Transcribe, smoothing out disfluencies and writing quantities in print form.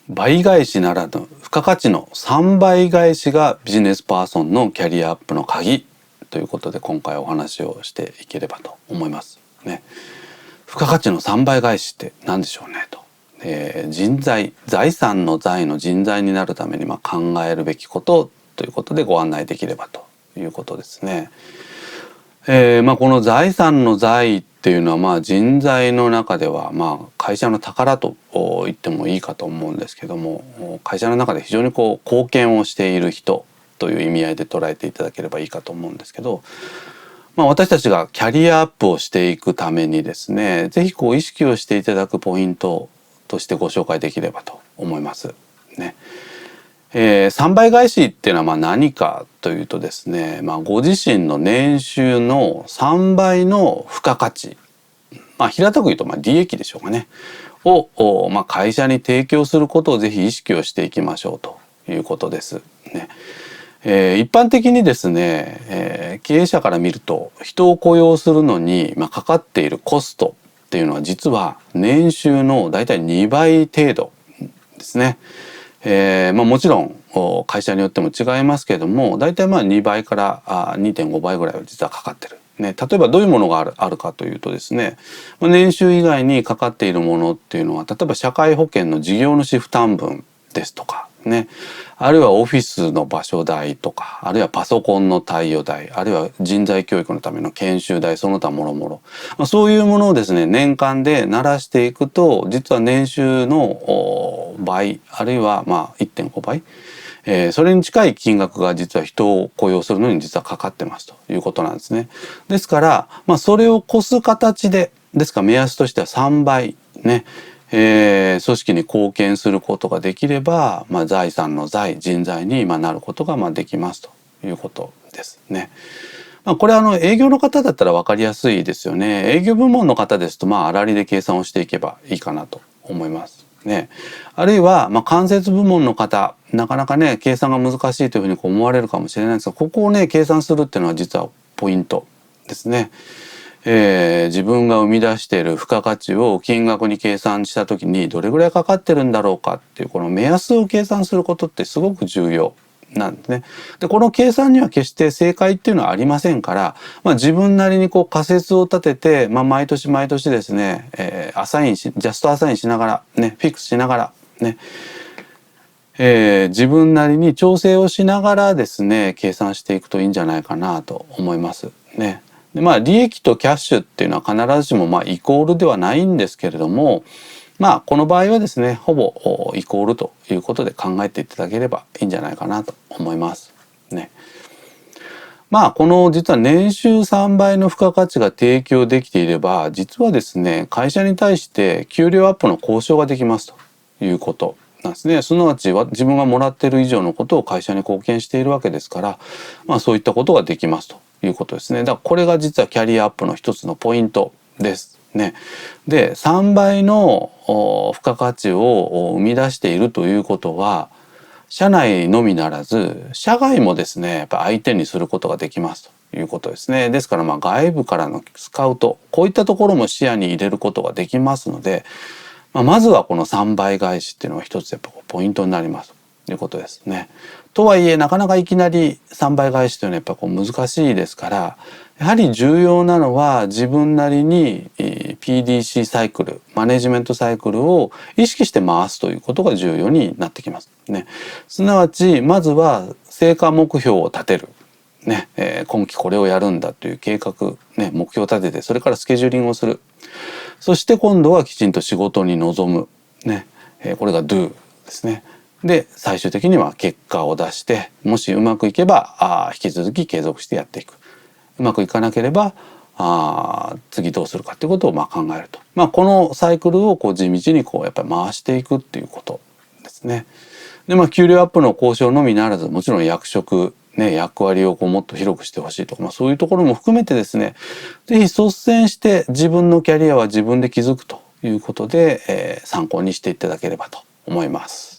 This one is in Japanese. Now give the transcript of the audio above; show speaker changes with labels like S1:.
S1: 倍返しならぬ付加価値の3倍返しがビジネスパーソンのキャリアアップの鍵ということで、今回お話をしていければと思いますね。付加価値の3倍返しって何でしょうねと、人材、財産の財の人材になるために考えるべきことということでご案内できればということですね。この財産の財っていうのは人材の中では会社の宝と言ってもいいかと思うんですけども、会社の中で非常に貢献をしている人という意味合いで捉えていただければいいかと思うんですけど、私たちがキャリアアップをしていくためにですね、ぜひ意識をしていただくポイントとしてご紹介できればと思いますね。3倍返しっていうのは何かというとですね、ご自身の年収の3倍の付加価値、平たく言うと利益でしょうかねを、会社に提供することをぜひ意識をしていきましょうということですね。一般的にですね、経営者から見ると人を雇用するのにかかっているコストっていうのは実は年収のだいたい2倍程度ですね。もちろん会社によっても違いますけれども、だいたい2倍から2.5 倍ぐらいは実はかかってる。例えばどういうものがあるかというとですね、年収以外にかかっているものっていうのは、例えば社会保険の事業主負担分ですとかね、あるいはオフィスの場所代とか、あるいはパソコンの貸与代、あるいは人材教育のための研修代、その他もろもろ、そういうものをですね年間で慣らしていくと、実は年収の倍、あるいは1.5 倍、それに近い金額が実は人を雇用するのに実はかかってますということなんですね。ですからそれを越す形で、ですから目安としては3倍ね、組織に貢献することができれば、財産の財、人材になることができますということですね。これは営業の方だったら分かりやすいですよね。営業部門の方ですと粗利で計算をしていけばいいかなと思いますね。あるいは間接部門の方、なかなかね計算が難しいというふうに思われるかもしれないんですが、ここをね計算するっていうのは実はポイントですね。自分が生み出している付加価値を金額に計算した時にどれぐらいかかってるんだろうかっていう、この目安を計算することってすごく重要なんですね。でこの計算には決して正解っていうのはありませんから、自分なりに仮説を立てて、毎年毎年ですね、ジャストアサインしながらね、フィックスしながらね、自分なりに調整をしながらですね計算していくといいんじゃないかなと思いますね。で利益とキャッシュっていうのは必ずしもイコールではないんですけれども、この場合はですねほぼイコールということで考えていただければいいんじゃないかなと思いますね。この実は年収3倍の付加価値が提供できていれば、実はですね会社に対して給料アップの交渉ができますということなんですね。すなわち自分がもらっている以上のことを会社に貢献しているわけですから、そういったことができますということですね。だからこれが実はキャリアアップの一つのポイントですね。で3倍の付加価値を生み出しているということは、社内のみならず社外もですねやっぱ相手にすることができますということですね。ですから外部からのスカウト、こういったところも視野に入れることができますので、まずはこの3倍返しっていうのが一つやっぱポイントになりますということですね。とはいえなかなかいきなり3倍返しというのはやっぱ難しいですから、やはり重要なのは自分なりに PDC サイクル、マネジメントサイクルを意識して回すということが重要になってきますね。すなわちまずは成果目標を立てる。ね、今期これをやるんだという計画、ね、目標を立てて、それからスケジューリングをする。そして今度はきちんと仕事に臨む、ね、これが Do ですね。で最終的には結果を出して、もしうまくいけば引き続き継続してやっていく。うまくいかなければ次どうするかということを考えると、このサイクルを地道にやっぱり回していくっていうことですね。で給料アップの交渉のみならず、もちろん役職ね、役割をもっと広くしてほしいとか、そういうところも含めてですね、是非率先して自分のキャリアは自分で築くということで、参考にしていただければと思います。